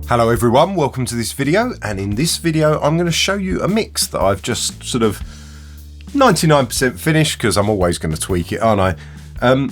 Hello everyone, welcome to this video, and in this video I'm going to show you a mix that I've just sort of 99% finished, because I'm always going to tweak it, aren't I?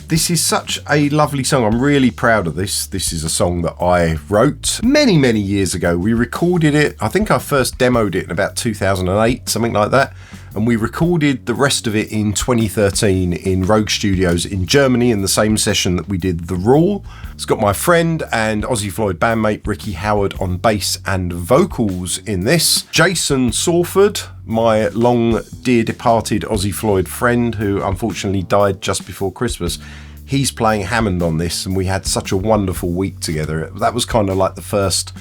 This is such a lovely song. I'm really proud of this. This is a song that I wrote many years ago. We recorded it, I think I first demoed it in about 2008, something like that, and we recorded the rest of it in 2013 in Rogue Studios in Germany in the same session that we did The Rule. It's got my friend and Aussie Floyd bandmate Ricky Howard on bass and vocals in this. Jason Sawford, my long dear departed Aussie Floyd friend who unfortunately died just before Christmas, he's playing Hammond on this, and we had such a wonderful week together. That was kind of like the first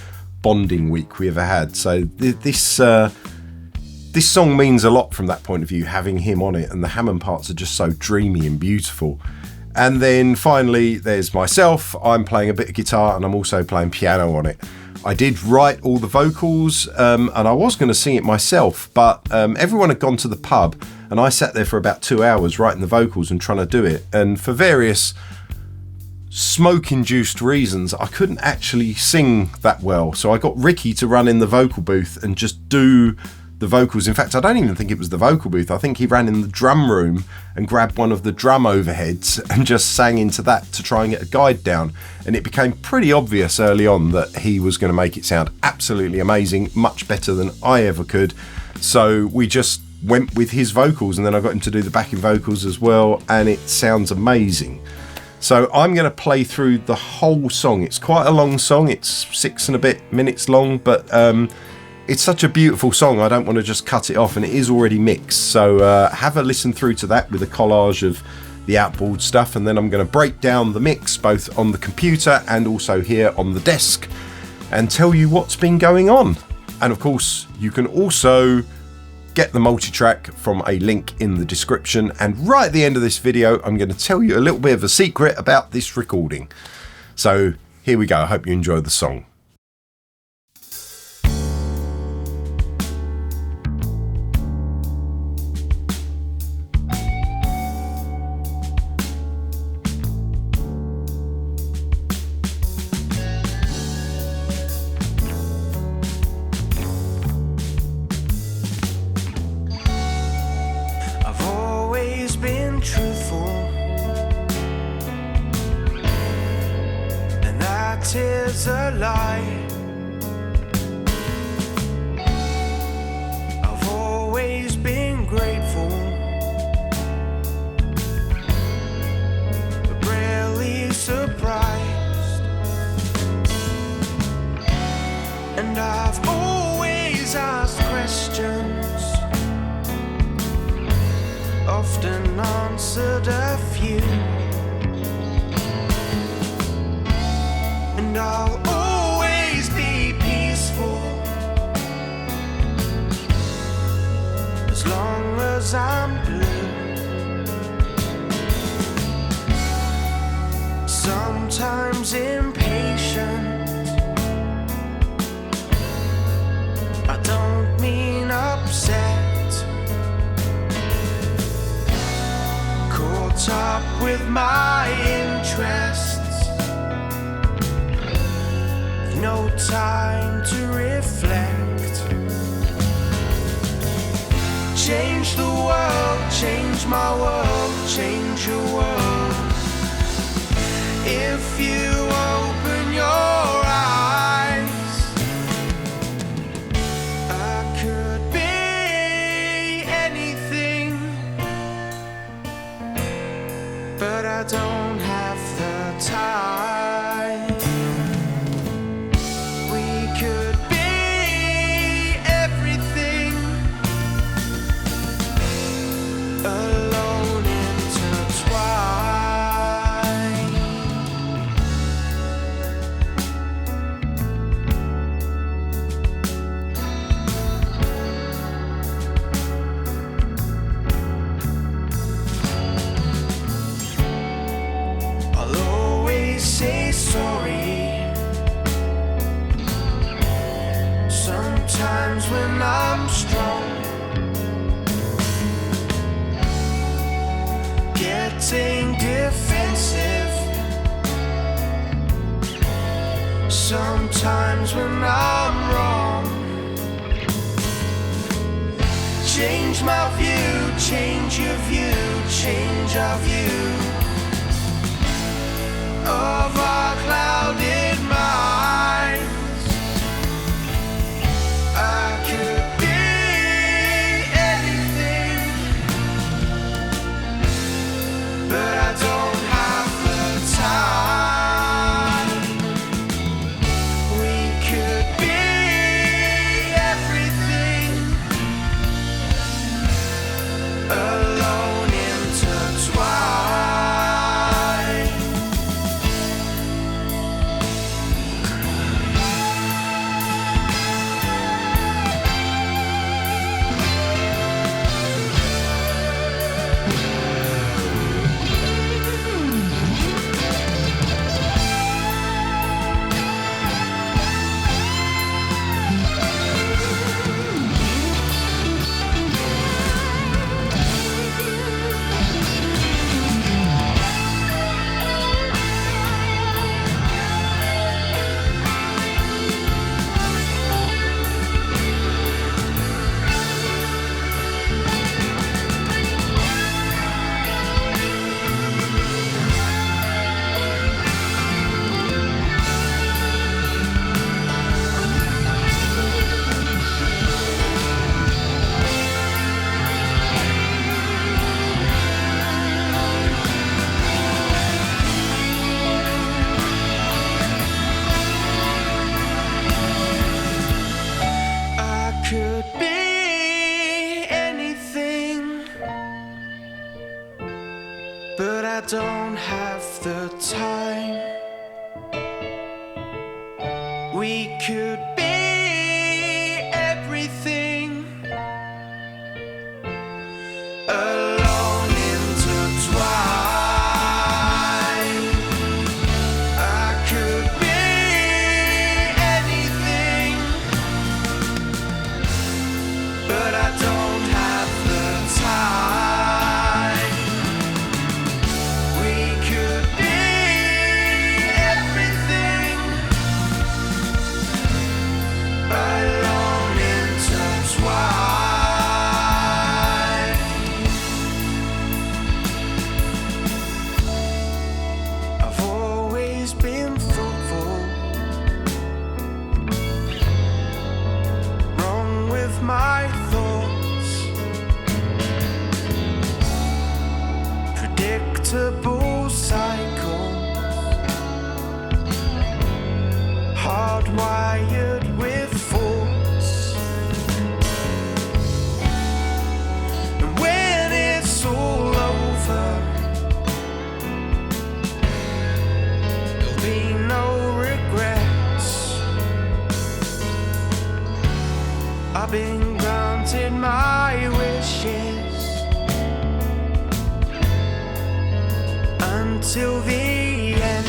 bonding week we ever had. So this song means a lot from that point of view, having him on it, and the Hammond parts are just so dreamy and beautiful. And then finally there's myself. I'm playing a bit of guitar and I'm also playing piano on it. I did write all the vocals, and I was going to sing it myself, but everyone had gone to the pub and I sat there for about 2 hours writing the vocals and trying to do it, and for various smoke-induced reasons I couldn't actually sing that well, so I got Ricky to run in the vocal booth and just do the vocals. In fact, I don't even think it was the vocal booth. I think he ran in the drum room and grabbed one of the drum overheads and just sang into that to try and get a guide down, and it became pretty obvious early on that he was going to make it sound absolutely amazing, much better than I ever could. So we just went with his vocals, and then I got him to do the backing vocals as well, and it sounds amazing. So I'm going to play through the whole song. It's quite a long song, it's 6 and a bit minutes long, but it's such a beautiful song, I don't want to just cut it off, and it is already mixed. So have a listen through to that with a collage of the outboard stuff, and then I'm going to break down the mix both on the computer and also here on the desk and tell you what's been going on. And of course you can also get the multitrack from a link in the description, and right at the end of this video I'm going to tell you a little bit of a secret about this recording. So here we go, I hope you enjoy the song. Truthful, and that is a lie. I've always been grateful, but rarely surprised, and I've always asked questions, often answered a few, and I'll always be peaceful as long as I'm blue. Sometimes impatient, I don't mean upset, up with my interests, no time to reflect. Change the world, change my world, change your world. If you open your eyes, I could be anything, but I don't have the time. We could be everything, alone intertwined. Sometimes when I'm strong, getting defensive, sometimes when I'm wrong. Change my view, change your view, change our view of our clouded minds. I could be anything, but I don't have the time. We could be everything, alone intertwined. Could be anything, but I don't have the time. We could be everything, alone intertwined. I could be anything, but I don't have the time. We could be everything, alone intertwined. I've always been thoughtful, wrong with my thoughts, predictable cycles, hardwired with force. And when it's all over, there'll be no regrets. I've been granted my wishes until the end.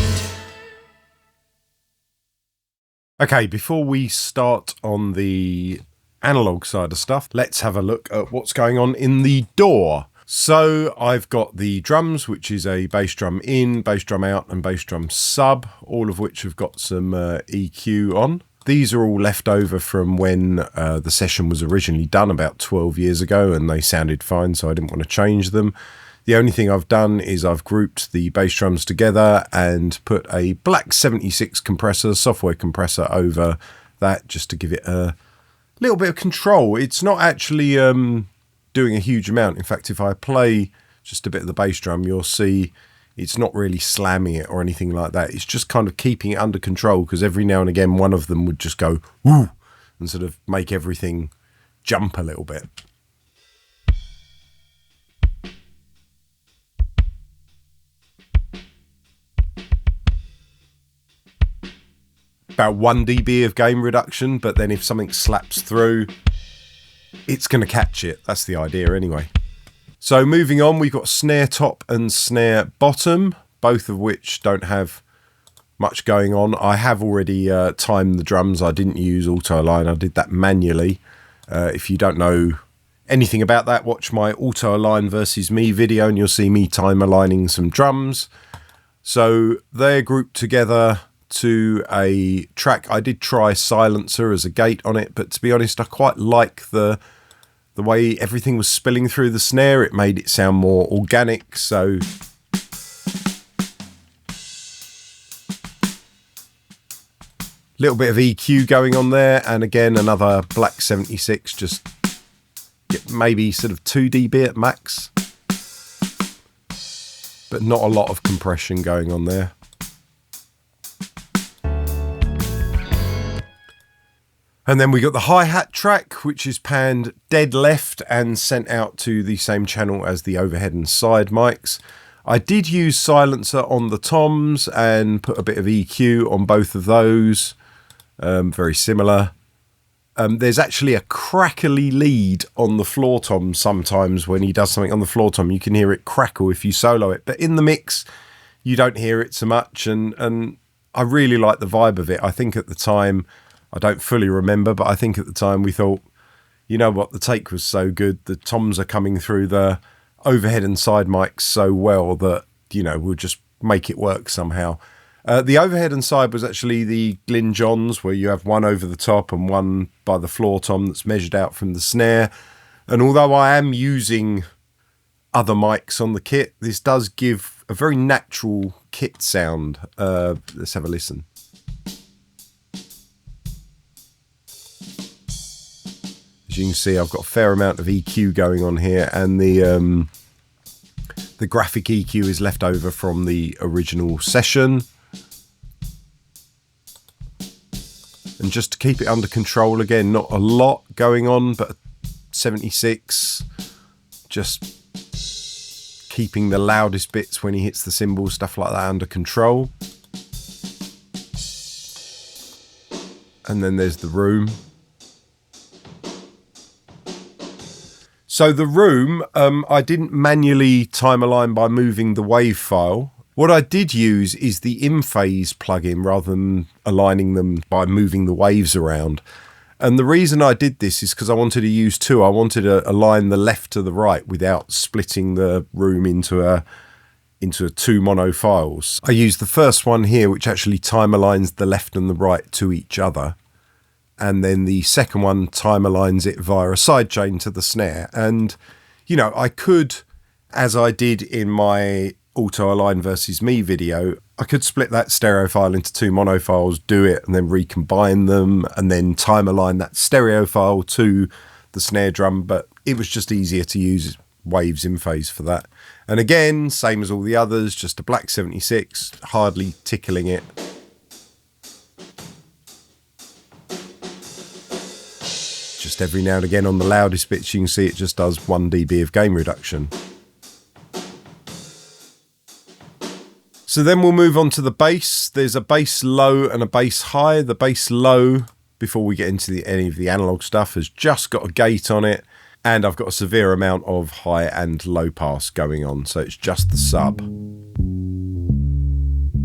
Okay, before we start on the analog side of stuff, let's have a look at what's going on in the DAW. So I've got the drums, which is a bass drum in, bass drum out and bass drum sub, all of which have got some EQ on. These are all left over from when the session was originally done about 12 years ago, and they sounded fine, so I didn't want to change them. The only thing I've done is I've grouped the bass drums together and put a black 76 compressor, software compressor, over that just to give it a little bit of control. It's not actually doing a huge amount. In fact, if I play just a bit of the bass drum, you'll see it's not really slamming it or anything like that. It's just kind of keeping it under control, because every now and again one of them would just go woo and sort of make everything jump a little bit. About 1 dB of gain reduction, but then if something slaps through, it's going to catch it. That's the idea anyway. So moving on, we've got snare top and snare bottom, both of which don't have much going on. I have already timed the drums. I didn't use auto align. I did that manually. If you don't know anything about that, watch my auto align versus me video and you'll see me time aligning some drums. So they're grouped together to a track. I did try silencer as a gate on it, but to be honest, I quite like the way everything was spilling through the snare. It made it sound more organic, so little bit of EQ going on there, and again another black 76, just get maybe sort of 2 dB at max, but not a lot of compression going on there. And then we got the hi-hat track, which is panned dead left and sent out to the same channel as the overhead and side mics. I did use silencer on the toms and put a bit of EQ on both of those. Very similar. There's actually a crackly lead on the floor tom sometimes. When he does something on the floor tom, you can hear it crackle if you solo it, but in the mix you don't hear it so much, and I really like the vibe of it. I think at the time, I don't fully remember, but I think at the time we thought, you know what, the take was so good, the toms are coming through the overhead and side mics so well that, you know, we'll just make it work somehow. The overhead and side was actually the Glyn Johns, where you have one over the top and one by the floor tom that's measured out from the snare. And although I am using other mics on the kit, this does give a very natural kit sound. Let's have a listen. As you can see, I've got a fair amount of EQ going on here, and the graphic EQ is left over from the original session. And just to keep it under control, again, not a lot going on, but 76, just keeping the loudest bits when he hits the cymbals, stuff like that, under control. And then there's the room. So the room, I didn't manually time align by moving the wave file. What I did use is the in-phase plugin rather than aligning them by moving the waves around. And the reason I did this is because I wanted to use two. I wanted to align the left to the right without splitting the room into two mono files. I used the first one here, which actually time aligns the left and the right to each other. And then the second one time aligns it via a sidechain to the snare. And, you know, I could, as I did in my auto align versus me video, I could split that stereo file into two mono files, do it, and then recombine them, and then time align that stereo file to the snare drum. But it was just easier to use waves in phase for that. And again, same as all the others, just a black 76, hardly tickling it. Just every now and again on the loudest bits, you can see it just does 1 dB of gain reduction. So then we'll move on to the bass. There's a bass low and a bass high. The bass low, before we get into any of the analog stuff, has just got a gate on it, and I've got a severe amount of high and low pass going on, so it's just the sub.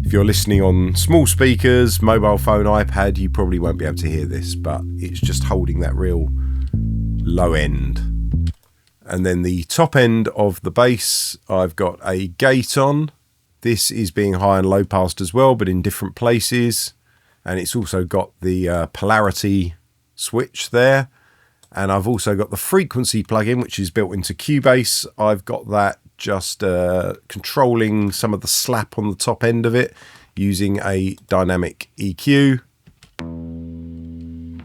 If you're listening on small speakers, mobile phone, iPad, you probably won't be able to hear this, but it's just holding that real low end. And then the top end of the bass, I've got a gate on. This is being high and low passed as well, but in different places. And it's also got the polarity switch there. And I've also got the frequency plugin, which is built into Cubase. I've got that just controlling some of the slap on the top end of it using a dynamic EQ. And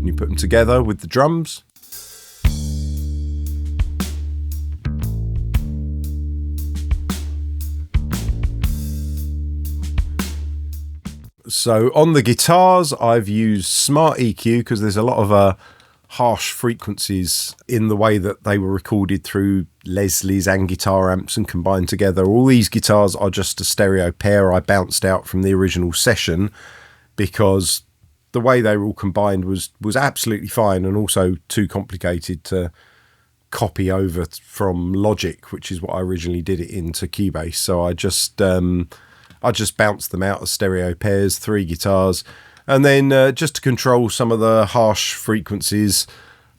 you put them together with the drums. So on the guitars, I've used Smart EQ because there's a lot of harsh frequencies in the way that they were recorded through Leslie's and guitar amps and combined together. All these guitars are just a stereo pair I bounced out from the original session because the way they were all combined was absolutely fine and also too complicated to copy over from Logic, which is what I originally did it into Cubase. So I just bounced them out as stereo pairs, 3 guitars. And then just to control some of the harsh frequencies,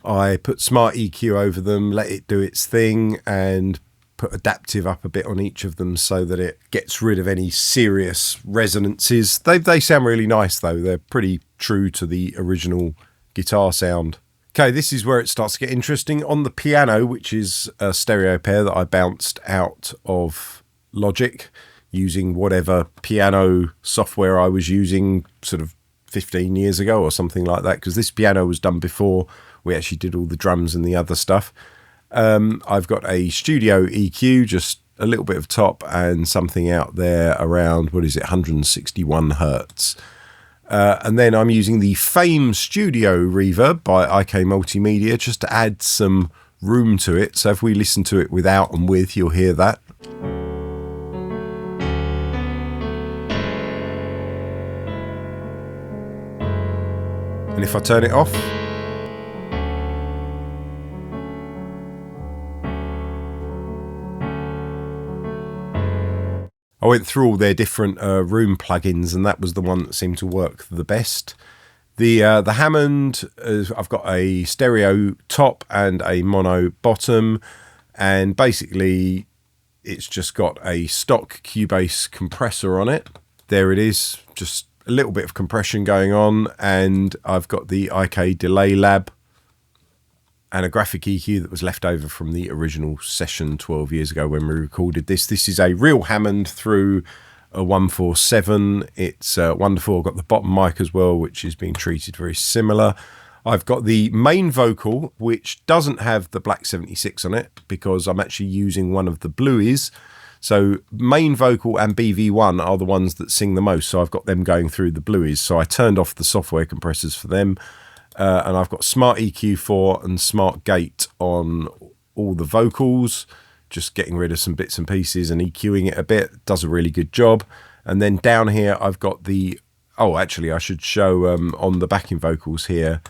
I put Smart EQ over them, let it do its thing, and put adaptive up a bit on each of them so that it gets rid of any serious resonances. They sound really nice though. They're pretty true to the original guitar sound. Okay, this is where it starts to get interesting. On the piano, which is a stereo pair that I bounced out of Logic using whatever piano software I was using sort of 15 years ago or something like that, because this piano was done before we actually did all the drums and the other stuff. I've got a studio EQ, just a little bit of top and something out there around, 161 hertz. And then I'm using the Fame Studio Reverb by IK Multimedia just to add some room to it. So if we listen to it without and with, you'll hear that. And if I turn it off, I went through all their different room plugins, and that was the one that seemed to work the best. The Hammond, I've got a stereo top and a mono bottom, and basically it's just got a stock Cubase compressor on it. There it is, just a little bit of compression going on, and I've got the IK Delay Lab and a graphic EQ that was left over from the original session 12 years ago when we recorded this. This is a real Hammond through a 147. It's wonderful. I've got the bottom mic as well, which is being treated very similar. I've got the main vocal, which doesn't have the Black 76 on it because I'm actually using one of the Blueys. So main vocal and BV1 are the ones that sing the most. So I've got them going through the Blueys. So I turned off the software compressors for them. And I've got Smart EQ4 and Smart Gate on all the vocals, just getting rid of some bits and pieces and EQing it a bit. Does a really good job. And then down here, I've got the... Oh, actually, I should show on the backing vocals here,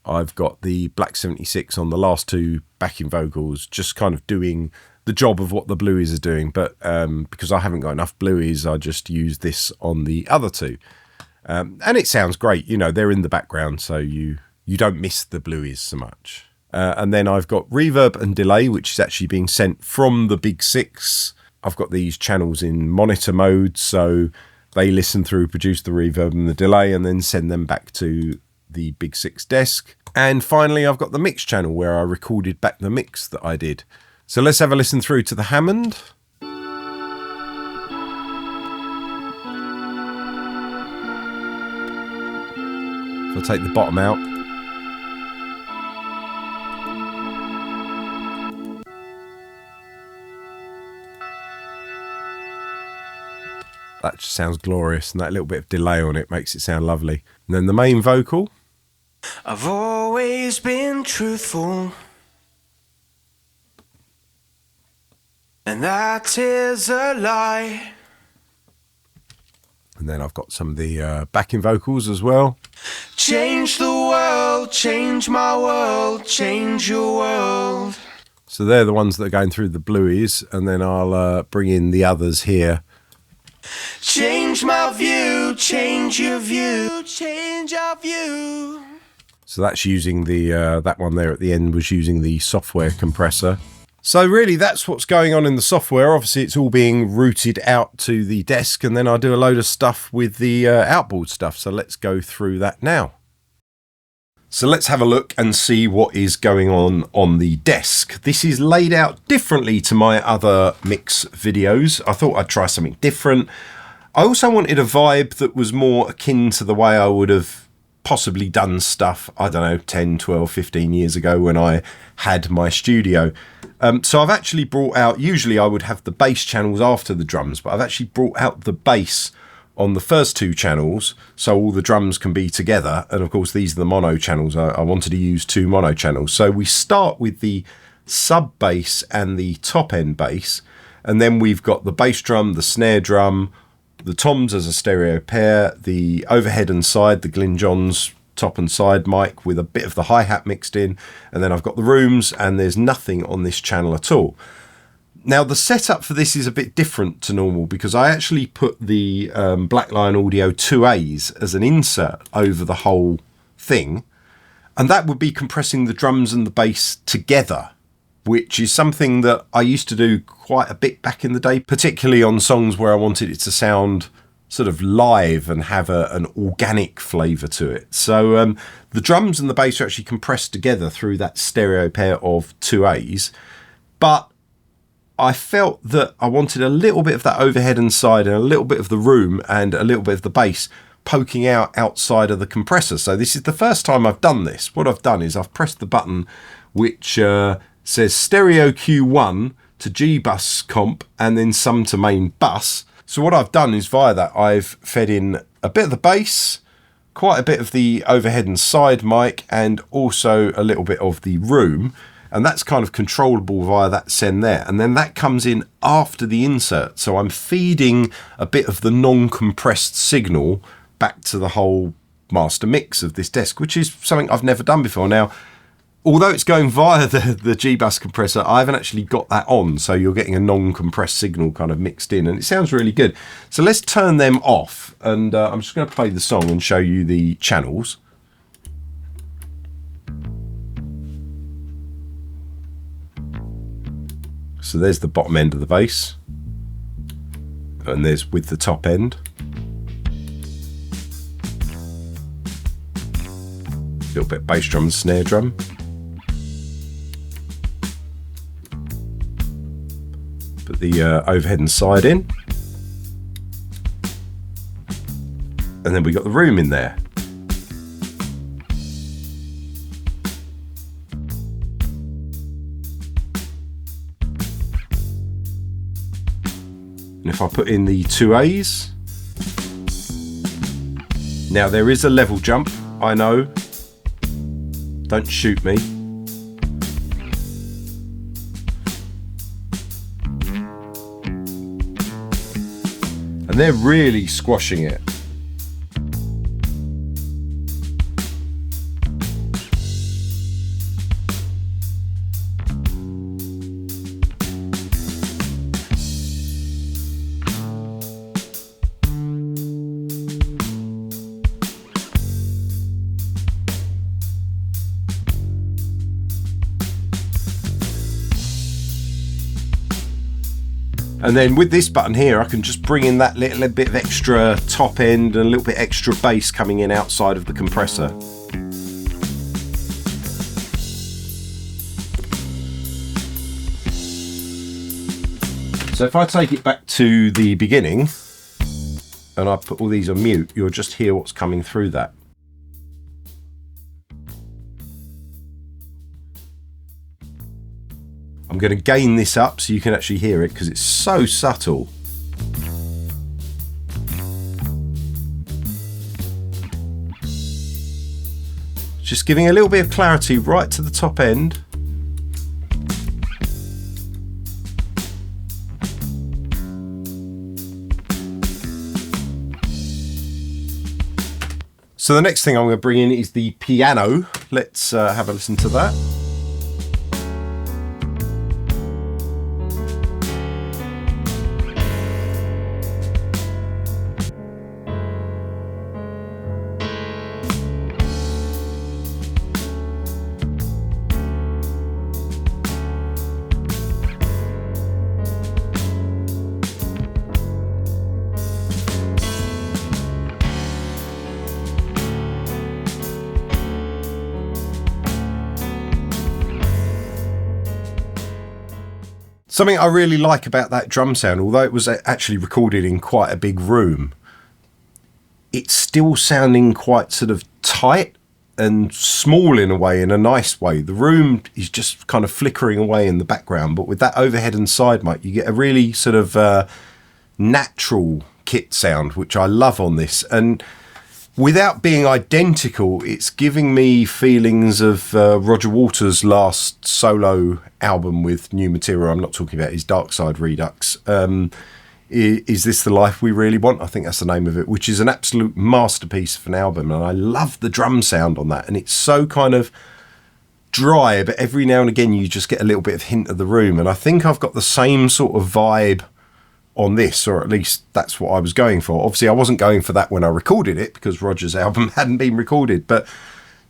I've got the Black 76 on the last two backing vocals, just kind of doing the job of what the Blueys are doing. But because I haven't got enough Blueys, I just use this on the other two. And it sounds great, you know, they're in the background, so you don't miss the Blueys so much. And then I've got reverb and delay, which is actually being sent from the Big Six. I've got these channels in monitor mode, so they listen through, produce the reverb and the delay, and then send them back to the Big Six desk. And finally, I've got the mix channel where I recorded back the mix that I did. So let's have a listen through to the Hammond. If I take the bottom out, that just sounds glorious, and that little bit of delay on it makes it sound lovely. And then the main vocal. I've always been truthful, and that is a lie. And then I've got some of the backing vocals as well. Change the world, change my world, change your world. So they're the ones that are going through the Blueys, and then I'll bring in the others here. Change my view, change your view, change our view. So that's using the, that one there at the end was using the software compressor. So really that's what's going on in the software. Obviously it's all being routed out to the desk, and then I do a load of stuff with the outboard stuff. So let's go through that now. So let's have a look and see what is going on the desk. This is laid out differently to my other mix videos. I thought I'd try something different. I also wanted a vibe that was more akin to the way I would have possibly done stuff, I don't know, 10, 12, 15 years ago when I had my studio. So I've actually brought out, usually I would have the bass channels after the drums, but I've actually brought out the bass on the first two channels so all the drums can be together. And of course these are the mono channels. I wanted to use two mono channels. So we start with the sub bass and the top end bass, and then we've got the bass drum, the snare drum, the toms as a stereo pair, the overhead and side, the Glyn Johns top and side mic with a bit of the hi-hat mixed in, and then I've got the rooms, and there's nothing on this channel at all. Now the setup for this is a bit different to normal because I actually put the Blackline Audio 2As as an insert over the whole thing, and that would be compressing the drums and the bass together. which is something that I used to do quite a bit back in the day, particularly on songs where I wanted it to sound sort of live and have an organic flavour to it. So the drums and the bass are actually compressed together through that stereo pair of 2As, but I felt that I wanted a little bit of that overhead and side and a little bit of the room and a little bit of the bass poking out outside of the compressor. So this is the first time I've done this. What I've done is I've pressed the button which says stereo Q1 to G bus comp and then some to main bus. So what I've done is via that I've fed in a bit of the bass, quite a bit of the overhead and side mic, and also a little bit of the room. And that's kind of controllable via that send there. And then that comes in after the insert. So I'm feeding a bit of the non-compressed signal back to the whole master mix of this desk, which is something I've never done before. Now, although it's going via the G-Bus compressor, I haven't actually got that on. So you're getting a non-compressed signal kind of mixed in, and it sounds really good. So let's turn them off. And I'm just going to play the song and show you the channels. So there's the bottom end of the bass, and there's with the top end. A little bit bass drum and snare drum. Put the overhead and side in. And then we got the room in there. And if I put in the 2As, now there is a level jump, I know, don't shoot me. And they're really squashing it. And then with this button here, I can just bring in that little bit of extra top end and a little bit extra bass coming in outside of the compressor. So if I take it back to the beginning and I put all these on mute, you'll just hear what's coming through that. I'm going to gain this up so you can actually hear it because it's so subtle. Just giving a little bit of clarity right to the top end. So the next thing I'm going to bring in is the piano. Let's have a listen to that. Something I really like about that drum sound, although it was actually recorded in quite a big room, it's still sounding quite sort of tight and small in a way, in a nice way. The room is just kind of flickering away in the background, but with that overhead and side mic, you get a really sort of natural kit sound, which I love on this. And without being identical, it's giving me feelings of Roger Waters' last solo album with new material. I'm not talking about his Dark Side Redux. Is This the Life We Really Want? I think that's the name of it, which is an absolute masterpiece of an album. And I love the drum sound on that. And it's so kind of dry, but every now and again you just get a little bit of hint of the room. And I think I've got the same sort of vibe on this, or at least that's what I was going for. Obviously I wasn't going for that when I recorded it because Roger's album hadn't been recorded, but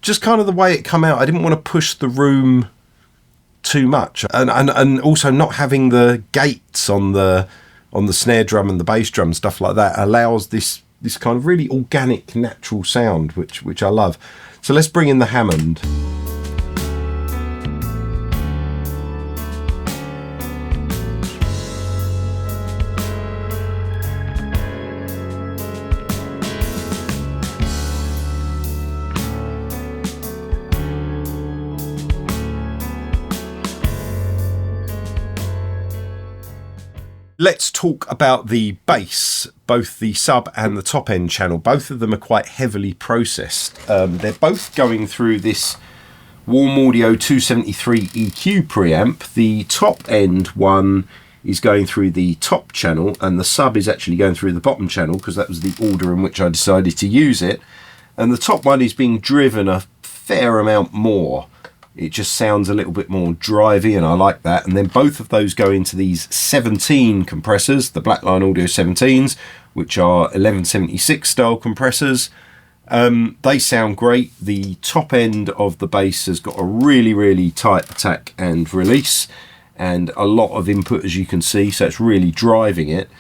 just kind of the way it come out, I didn't want to push the room too much, and also not having the gates on the snare drum and the bass drum, stuff like that, allows this kind of really organic, natural sound, which I love. So let's bring in the Hammond. Let's talk about the bass, both the sub and the top end channel. Both of them are quite heavily processed. They're both going through this Warm Audio 273 EQ preamp. The top end one is going through the top channel, and the sub is actually going through the bottom channel, because that was the order in which I decided to use it. And the top one is being driven a fair amount more. It just sounds a little bit more drivey, and I like that. And then both of those go into these 17 compressors, the Blackline Audio 17s, which are 1176 style compressors. They sound great. The top end of the bass has got a really, really tight attack and release, and a lot of input, as you can see, so it's really driving it.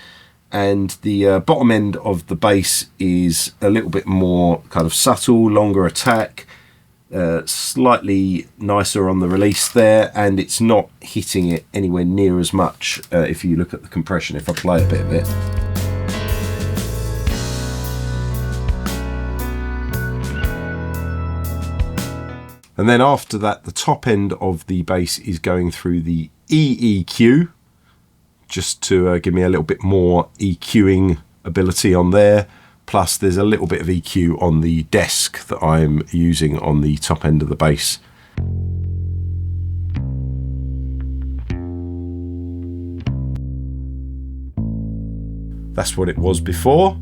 And the bottom end of the bass is a little bit more kind of subtle, longer attack, slightly nicer on the release there, and it's not hitting it anywhere near as much if you look at the compression, if I play a bit of it. And then after that, the top end of the bass is going through the E-EQ, just to give me a little bit more EQing ability on there. Plus there's a little bit of EQ on the desk that I'm using on the top end of the bass. That's what it was before.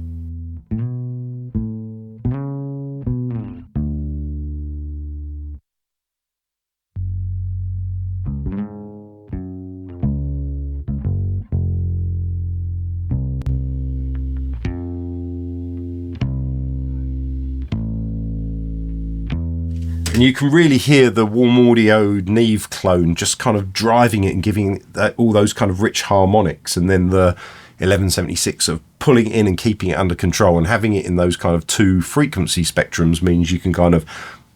And you can really hear the Warm Audio Neve clone just kind of driving it and giving it all those kind of rich harmonics, and then the 1176 of pulling it in and keeping it under control, and having it in those kind of two frequency spectrums means you can kind of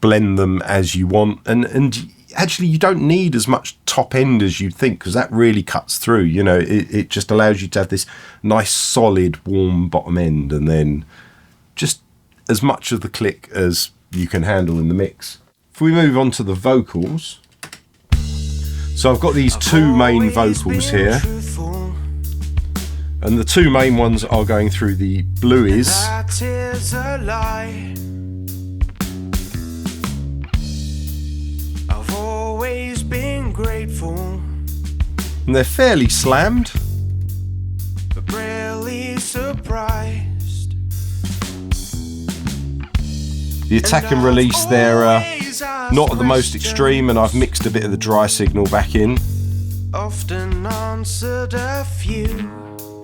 blend them as you want, and actually you don't need as much top end as you'd think, because that really cuts through, you know. It just allows you to have this nice solid warm bottom end, and then just as much of the click as you can handle in the mix. If we move on to the vocals, so I've got these two main vocals here, and the two main ones are going through the Blueys. I've always been grateful, and they're fairly slammed, but rarely surprised. The attack and release there not at the most extreme, and I've mixed a bit of the dry signal back in. Often answered a few.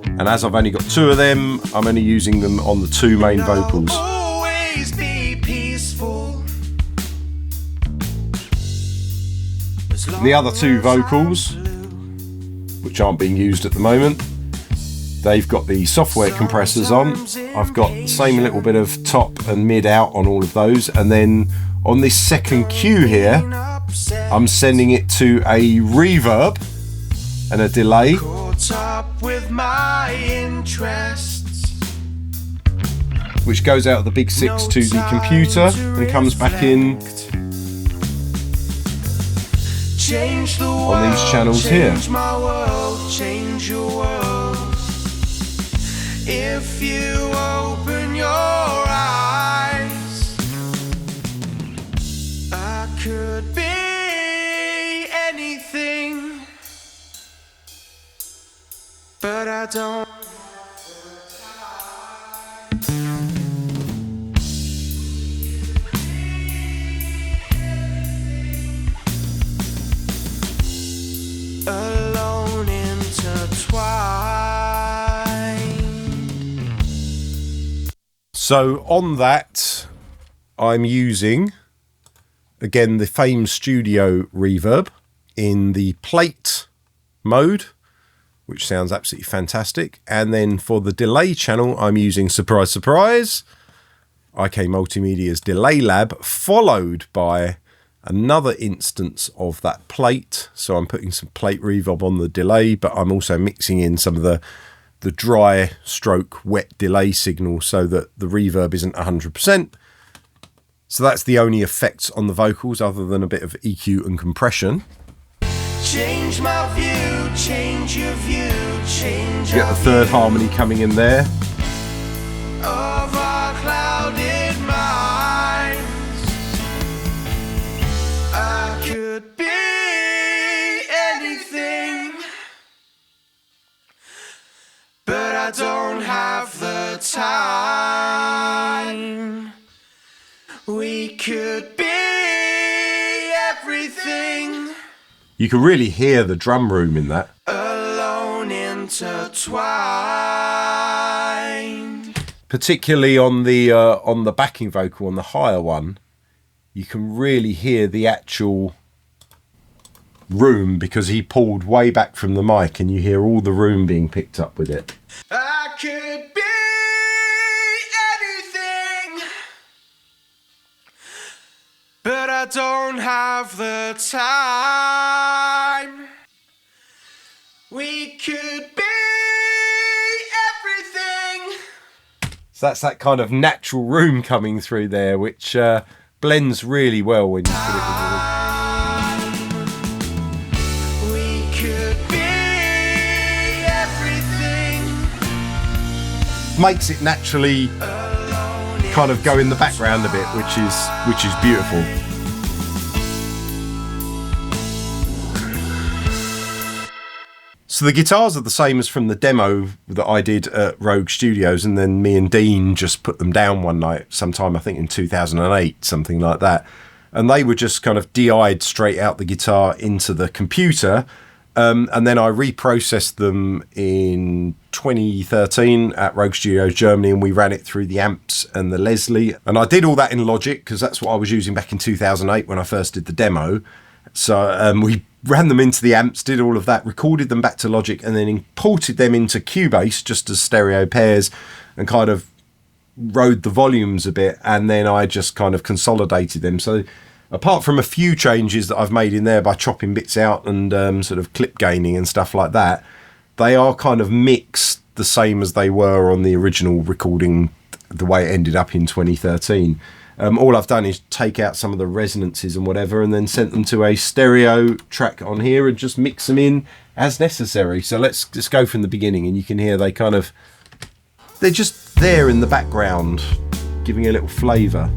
And as I've only got two of them, I'm only using them on the two main vocals. Always be peaceful. And the other two vocals, which aren't being used at the moment, they've got the software compressors on. I've got the same little bit of top and mid out on all of those, and then on this second cue here, I'm sending it to a reverb and a delay. Which goes out of the Big Six to the computer and comes back in on these channels here. If you open your eyes, I could be anything, but I don't. Alone, intertwined. So on that, I'm using, again, the Fame Studio reverb, in the plate mode, which sounds absolutely fantastic. And then for the delay channel, I'm using, surprise, surprise, IK Multimedia's Delay Lab, followed by another instance of that plate. So I'm putting some plate reverb on the delay, but I'm also mixing in some of the dry stroke wet delay signal so that the reverb isn't 100%. So that's the only effects on the vocals other than a bit of EQ and compression. Change my view, change your view, change. You get the third harmony coming in there. Of our clouded minds, I could be anything, but I don't have the time. We could be everything. You can really hear the drum room in that. Alone, intertwined. Particularly on the backing vocal, on the higher one, you can really hear the actual room because he pulled way back from the mic and you hear all the room being picked up with it. I could be anything, but I don't have the time. We could be everything. So that's that kind of natural room coming through there, which blends really well when you put it with We could be everything. makes it naturally kind of go in the background a bit, which is beautiful. So the guitars are the same as from the demo that I did at Rogue Studios, and then me and Dean just put them down one night sometime, I think in 2008, something like that. And they were just kind of DI'd straight out the guitar into the computer. And then I reprocessed them in 2013 at Rogue Studios Germany, and we ran it through the amps and the Leslie. And I did all that in Logic because that's what I was using back in 2008 when I first did the demo. So we ran them into the amps, did all of that, recorded them back to Logic, and then imported them into Cubase just as stereo pairs and kind of rode the volumes a bit. And then I just kind of consolidated them. So apart from a few changes that I've made in there by chopping bits out and sort of clip gaining and stuff like that, they are kind of mixed the same as they were on the original recording, the way it ended up in 2013. All I've done is take out some of the resonances and whatever and then sent them to a stereo track on here and just mix them in as necessary. So let's just go from the beginning, and you can hear they're just there in the background, giving a little flavour.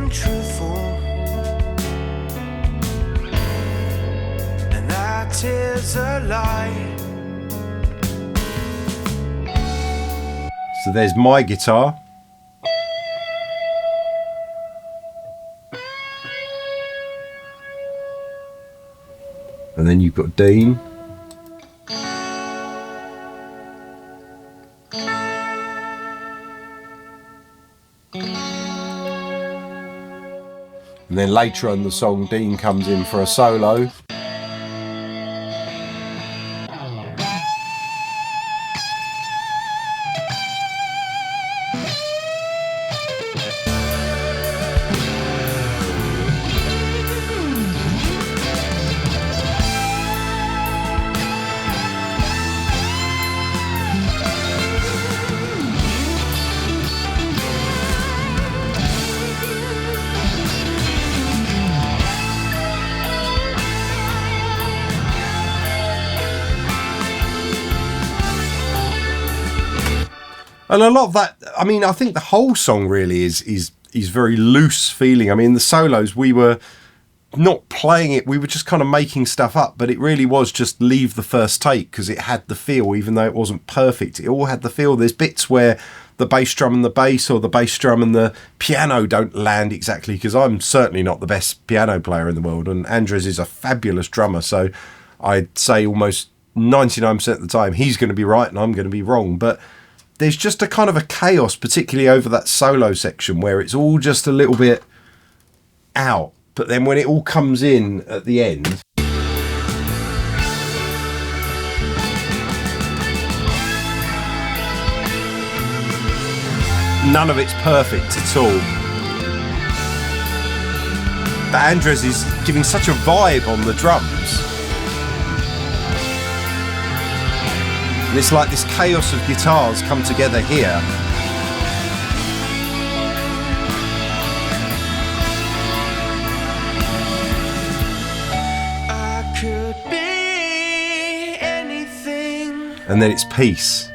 Truthful, and that is a lie. So there's my guitar. And then you've got Dean. And then later on the song, Dean comes in for a solo. And a lot of that, I mean, I think the whole song really is very loose feeling. I mean, the solos, we were not playing it, we were just kind of making stuff up, but it really was just leave the first take because it had the feel, even though it wasn't perfect. It all had the feel. There's bits where the bass drum and the bass, or the bass drum and the piano don't land exactly, because I'm certainly not the best piano player in the world, and Andres is a fabulous drummer, so I'd say almost 99% of the time he's going to be right and I'm going to be wrong. But there's just a kind of a chaos, particularly over that solo section, where it's all just a little bit out. But then when it all comes in at the end, none of it's perfect at all. But Andres is giving such a vibe on the drums. And it's like this chaos of guitars come together here. And then it's peace.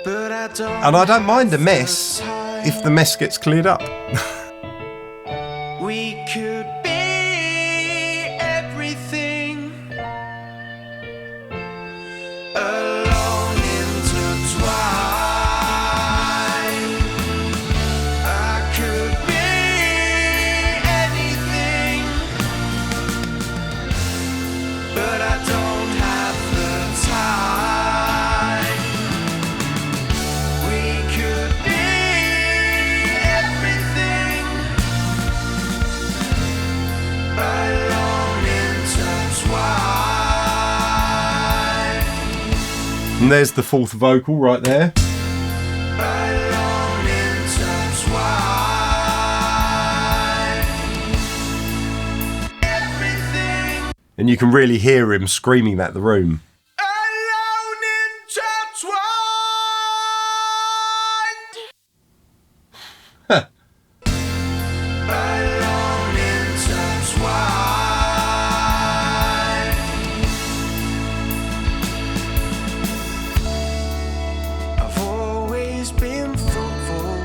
And I don't mind a mess if the mess gets cleared up. We could be everything, alone, intertwined. I could be anything, but I don't have the time. We could be everything, alone, intertwined. And there's the fourth vocal right there. Alone, intertwined. Everything, And you can really hear him screaming that in the room. alone, intertwined. Alone, intertwined. I've always been thoughtful,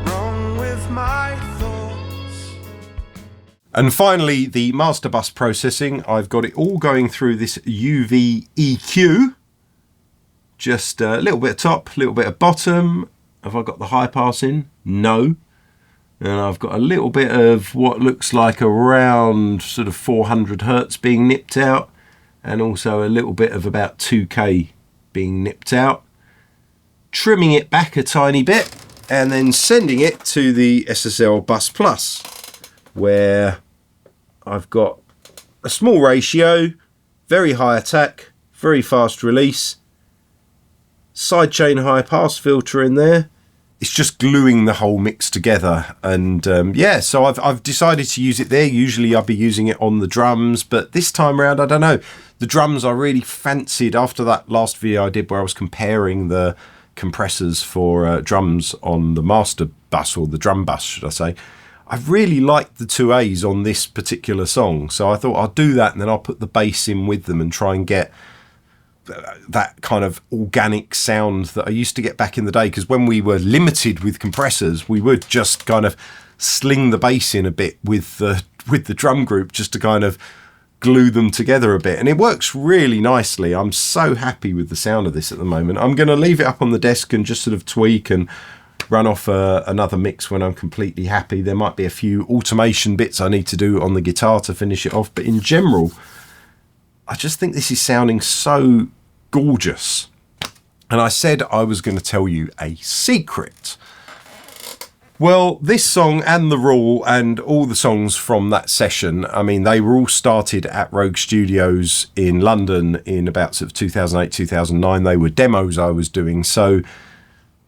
wrong with my thoughts. And finally, the master bus processing. I've got it all going through this UV EQ. Just a little bit of top, a little bit of bottom. Have I got the high pass in? No. And I've got a little bit of what looks like around sort of 400 hertz being nipped out. And also a little bit of about 2K being nipped out. Trimming it back a tiny bit. And then sending it to the SSL Bus Plus, where I've got a small ratio, very high attack, very fast release, sidechain high pass filter in there. It's just gluing the whole mix together. And yeah, so I've decided to use it there. Usually I'd be using it on the drums, but this time around, I don't know. The drums I really fancied after that last video I did where I was comparing the compressors for drums on the master bus, or the drum bus should I say. I really liked the 2As on this particular song, so I thought I'll do that and then I'll put the bass in with them and try and get that kind of organic sound that I used to get back in the day, because when we were limited with compressors we would just kind of sling the bass in a bit with the drum group just to kind of glue them together a bit, and it works really nicely. I'm so happy with the sound of this at the moment. I'm going to leave it up on the desk and just sort of tweak and run off another mix when I'm completely happy. There might be a few automation bits I need to do on the guitar to finish it off, but in general I just think this is sounding so gorgeous. And I said I was going to tell you a secret. Well, this song and The Rule and all the songs from that session, I mean, they were all started at Rogue Studios in London in about sort of 2008, 2009. They were demos I was doing. So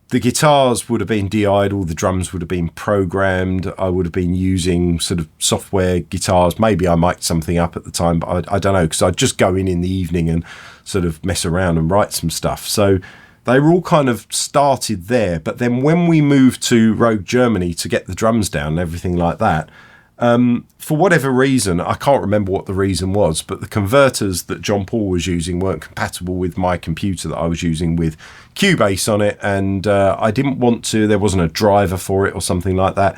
the guitars would have been DI'd, all the drums would have been programmed. I would have been using sort of software guitars. Maybe I mic'd something up at the time, but I don't know, because I'd just go in the evening and sort of mess around and write some stuff. So they were all kind of started there. But then when we moved to Rogue Germany to get the drums down and everything like that, For whatever reason, I can't remember what the reason was, but the converters that John Paul was using weren't compatible with my computer that I was using with Cubase on it, and I didn't want to, there wasn't a driver for it or something like that,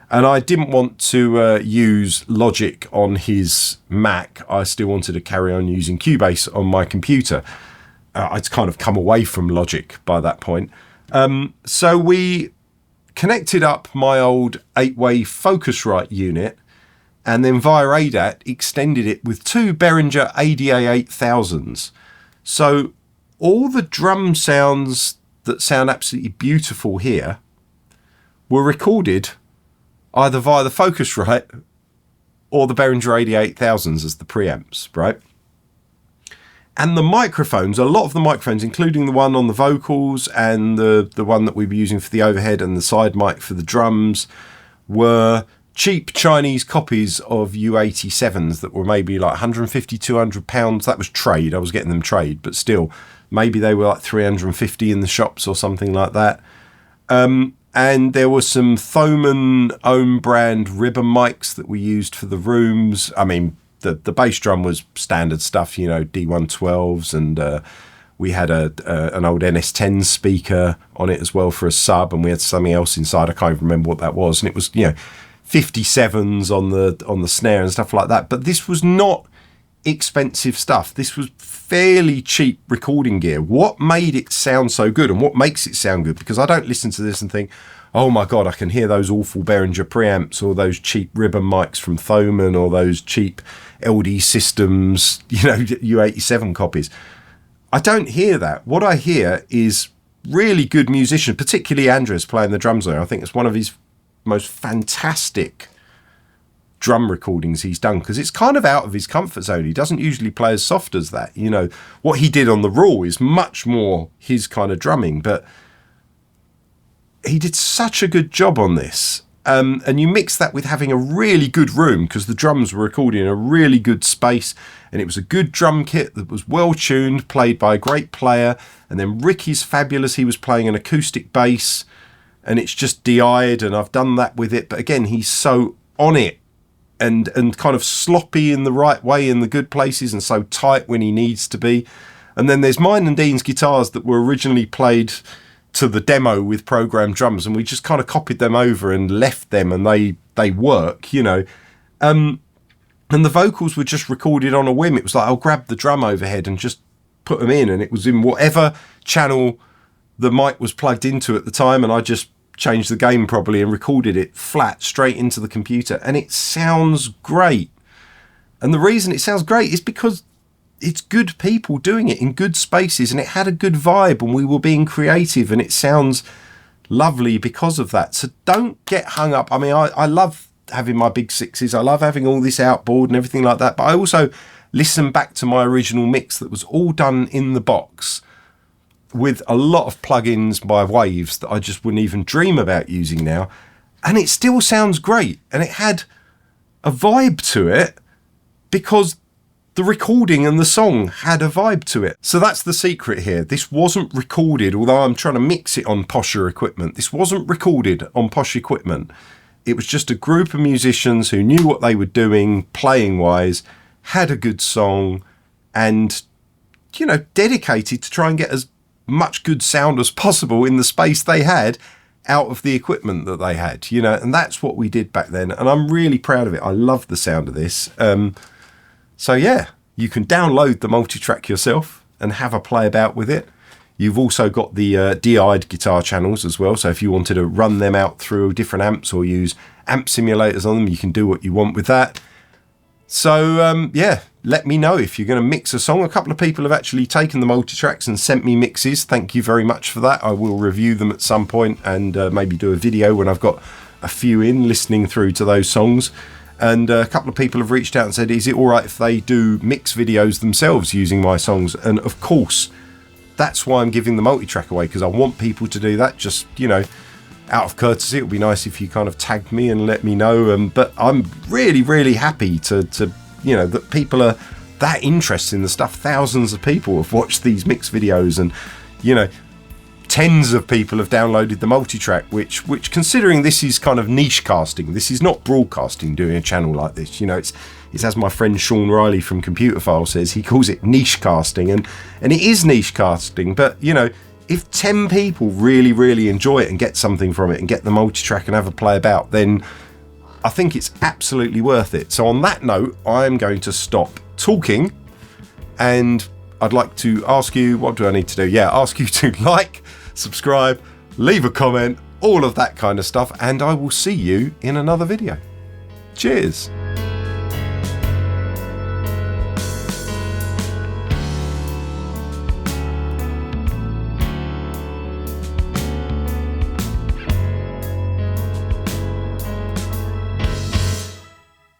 and I didn't want to use Logic on his Mac. I still wanted to carry on using Cubase on my computer. I'd kind of come away from Logic by that point. So we connected up my old 8-way Focusrite unit, and then via ADAT extended it with two Behringer ADA 8000s. So all the drum sounds that sound absolutely beautiful here were recorded either via the Focusrite or the Behringer ADA 8000s as the preamps, right? And the microphones, a lot of the microphones, including the one on the vocals and the one that we were using for the overhead and the side mic for the drums, were cheap Chinese copies of U87s that were maybe like 150, 200 pounds. That was trade. I was getting them trade, but still, maybe they were like 350 in the shops or something like that. And there were some Thomann own brand ribbon mics that we used for the rooms. I mean, the bass drum was standard stuff, you know, D112s, and we had an old NS10 speaker on it as well for a sub, and we had something else inside. I can't even remember what that was, and it was, you know, 57s on the snare and stuff like that. But this was not expensive stuff. This was fairly cheap recording gear. What made it sound so good, and what makes it sound good? Because I don't listen to this and think, oh my God, I can hear those awful Behringer preamps, or those cheap ribbon mics from Thomann, or those cheap LD Systems, you know, U87 copies. I don't hear that. What I hear is really good musicians, particularly Andres playing the drums there. I think it's one of his most fantastic drum recordings he's done, because it's kind of out of his comfort zone. He doesn't usually play as soft as that. You know, what he did on the Raw is much more his kind of drumming, but he did such a good job on this. And you mix that with having a really good room, because the drums were recorded in a really good space, and it was a good drum kit that was well tuned, played by a great player. And then Ricky's fabulous. He was playing an acoustic bass, and it's just DI'd, and I've done that with it. But again, he's so on it and kind of sloppy in the right way in the good places, and so tight when he needs to be. And then there's mine and Dean's guitars that were originally played to the demo with programmed drums, and we just kind of copied them over and left them, and they work, you know. And the vocals were just recorded on a whim. It was like, I'll grab the drum overhead and just put them in, and it was in whatever channel the mic was plugged into at the time, and I just changed the gain probably and recorded it flat straight into the computer, and it sounds great. And the reason it sounds great is because it's good people doing it in good spaces, and it had a good vibe, and we were being creative, and it sounds lovely because of that. So don't get hung up. I mean, I love having my Big Sixes. I love having all this outboard and everything like that, but I also listen back to my original mix that was all done in the box with a lot of plugins by Waves that I just wouldn't even dream about using now, and it still sounds great, and it had a vibe to it because the recording and the song had a vibe to it. So that's the secret here. This wasn't recorded, although I'm trying to mix it on posher equipment. This wasn't recorded on posh equipment. It was just a group of musicians who knew what they were doing playing wise, had a good song, and, you know, dedicated to try and get as much good sound as possible in the space they had out of the equipment that they had, you know. And that's what we did back then, and I'm really proud of it. I love the sound of this. So yeah, you can download the Multitrack yourself and have a play about with it. You've also got the DI'd guitar channels as well, so if you wanted to run them out through different amps or use amp simulators on them, you can do what you want with that. So yeah, let me know if you're going to mix a song. A couple of people have actually taken the Multitracks and sent me mixes. Thank you very much for that. I will review them at some point and maybe do a video when I've got a few in, listening through to those songs. And a couple of people have reached out and said, is it all right if they do mix videos themselves using my songs? And of course, that's why I'm giving the Multitrack away, because I want people to do that. Just, you know, out of courtesy, it would be nice if you kind of tagged me and let me know. But I'm really, really happy to you know, that people are that interested in the stuff. Thousands of people have watched these mix videos, and, you know, tens of people have downloaded the Multitrack, which considering this is kind of niche casting, this is not broadcasting, doing a channel like this, you know, it's as my friend Sean Riley from Computer File says, he calls it niche casting, and it is niche casting, but you know, if 10 people really enjoy it and get something from it and get the Multitrack and have a play about, then I think it's absolutely worth it. So on that note, I'm going to stop talking, and I'd like to ask you, what do I need to do? Yeah, ask you to like, subscribe, leave a comment, all of that kind of stuff, and I will see you in another video. Cheers.